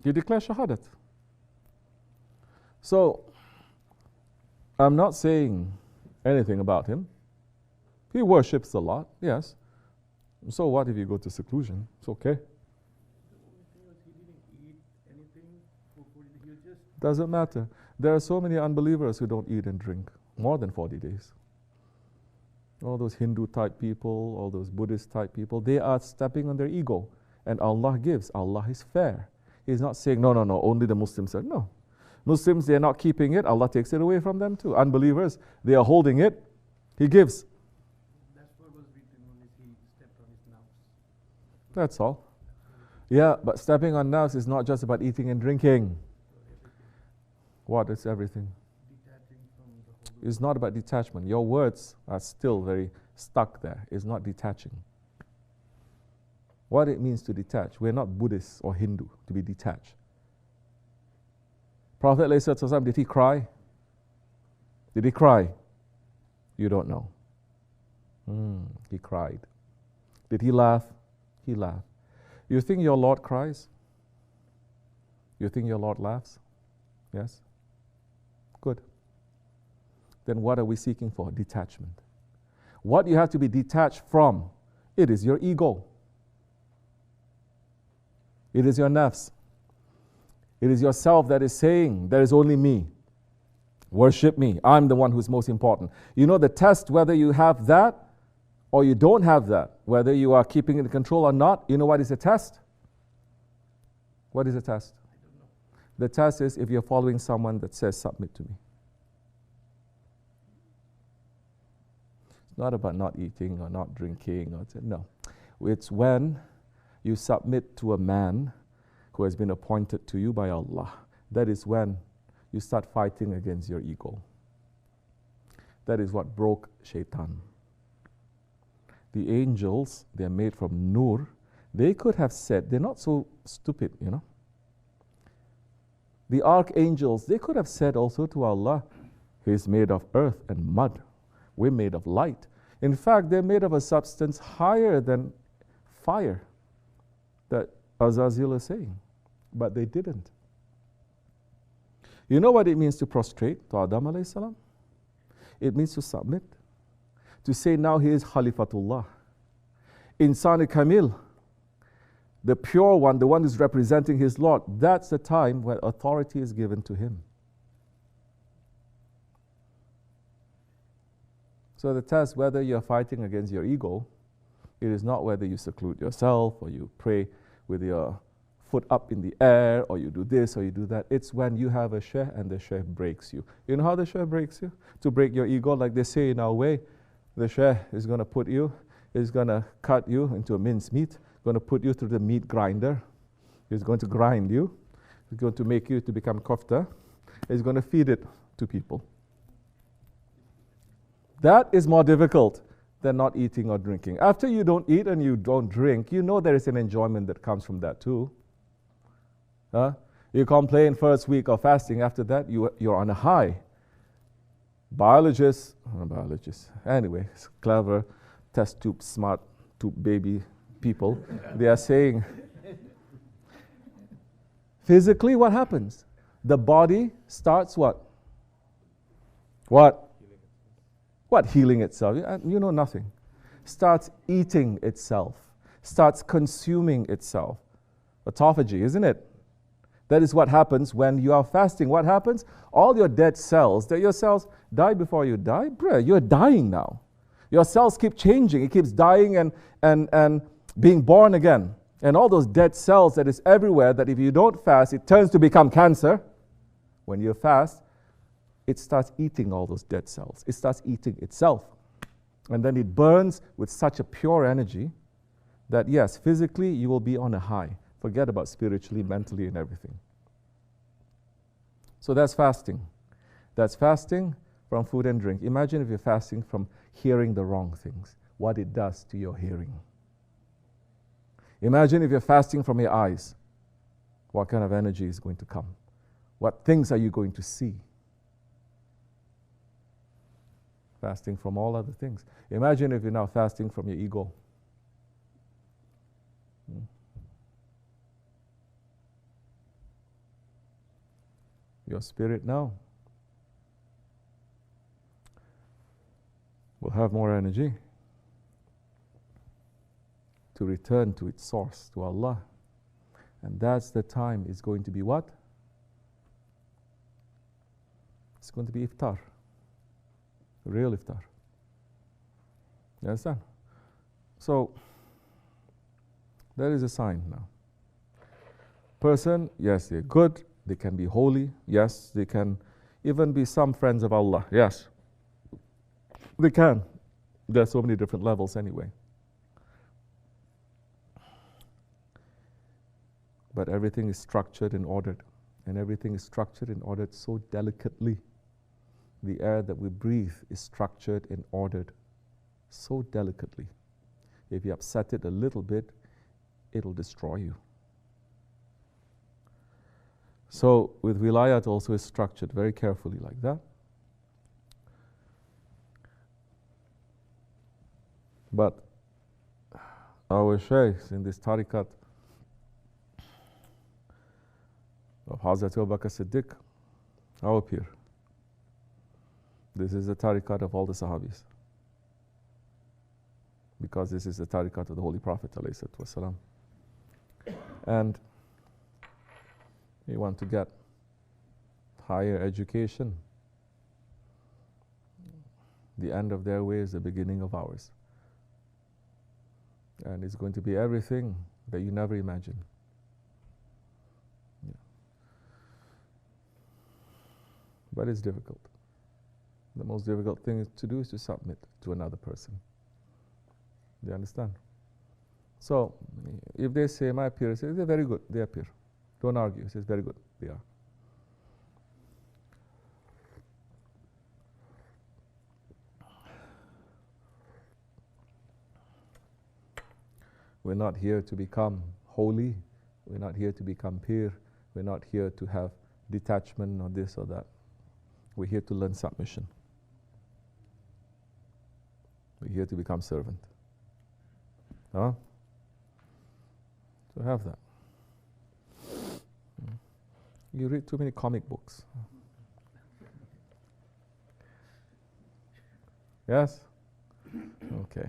He declares shahadat. So, I'm not saying anything about him. He worships a lot, yes. So what if you go to seclusion? It's okay. Doesn't matter. There are so many unbelievers who don't eat and drink more than 40 days. All those Hindu type people, all those Buddhist type people, they are stepping on their ego. And Allah gives. Allah is fair. He's not saying, no, only the Muslims are. No. Muslims, they're not keeping it. Allah takes it away from them too. Unbelievers, they are holding it. He gives. That's what was written when he stepped on his nafs. That's all. Yeah, but stepping on nafs is not just about eating and drinking. What is everything? Detaching from the whole. It's not about detachment. Your words are still very stuck there. It's not detaching. What it means to detach. We're not Buddhist or Hindu to be detached. Prophet ﷺ, did he cry? Did he cry? You don't know. He cried. Did he laugh? He laughed. You think your Lord cries? You think your Lord laughs? Yes? Good. Then what are we seeking for? Detachment. What you have to be detached from, it is your ego. It is your nafs. It is yourself that is saying, there is only me. Worship me. I'm the one who's most important. You know the test whether you have that or you don't have that, whether you are keeping it in control or not, you know what is the test? What is the test? I don't know. The test is if you're following someone that says, submit to me. It's not about not eating or not drinking. No. It's when you submit to a man who has been appointed to you by Allah. That is when you start fighting against your ego. That is what broke Shaitan. The angels, they're made from nur. They could have said, they're not so stupid, you know. The archangels, they could have said also to Allah, He's made of earth and mud. We're made of light. In fact, they're made of a substance higher than fire that Azazil is saying. But they didn't. You know what it means to prostrate to Adam alayhi salam? It means to submit. To say now he is Khalifatullah. Insan Kamil, the pure one, the one who's representing his Lord, that's the time where authority is given to him. So the test whether you're fighting against your ego, it is not whether you seclude yourself or you pray with your foot up in the air or you do this or you do that. It's when you have a shaykh and the shaykh breaks you. You know how the shaykh breaks you? To break your ego, like they say in our way, the shaykh is going to put you, is going to cut you into a mince meat, going to put you through the meat grinder. He's going to grind you. He's going to make you to become kofta. He's going to feed it to people. That is more difficult than not eating or drinking. After you don't eat and you don't drink, you know there is an enjoyment that comes from that too. You complain first week of fasting, after that you're on a high. Biologists, anyway, clever, test tube, smart tube baby people, they are saying, physically what happens? The body starts what? What? What? Healing itself. You know nothing. Starts eating itself. Starts consuming itself. Autophagy, isn't it? That is what happens when you are fasting. What happens? All your dead cells, that your cells die before you die, bruh, you're dying now. Your cells keep changing. It keeps dying and being born again. And all those dead cells that is everywhere, that if you don't fast, it turns to become cancer. When you fast, it starts eating all those dead cells. It starts eating itself. And then it burns with such a pure energy that yes, physically you will be on a high. Forget about spiritually, mentally, and everything. So that's fasting. That's fasting from food and drink. Imagine if you're fasting from hearing the wrong things, what it does to your hearing. Imagine if you're fasting from your eyes, what kind of energy is going to come? What things are you going to see? Fasting from all other things. Imagine if you're now fasting from your ego. Your spirit now will have more energy to return to its source, to Allah. And that's the time it's going to be what? It's going to be iftar. Real iftar. You understand? So, there is a sign now. Person, yes, they're good. They can be holy. Yes, they can even be some friends of Allah. Yes, they can. There are so many different levels anyway. But everything is structured and ordered. And everything is structured and ordered so delicately. The air that we breathe is structured and ordered so delicately. If you upset it a little bit, it'll destroy you. So with wilayat also is structured very carefully like that. But our shaykhs in this tariqat of Hazrat Abu Bakr Siddiq, our peer, this is the tariqat of all the Sahabis. Because this is the tariqat of the Holy Prophet ﷺ. And you want to get higher education, the end of their way is the beginning of ours. And it's going to be everything that you never imagined. Yeah. But it's difficult. The most difficult thing to do is to submit to another person. Do you understand? So, if they say, my peer says, they're very good, they are peer. Don't argue, he says, very good, they are. We're not here to become holy. We're not here to become peer. We're not here to have detachment or this or that. We're here to learn submission. We're here to become servant. Huh? So have that. You read too many comic books. Yes? Okay.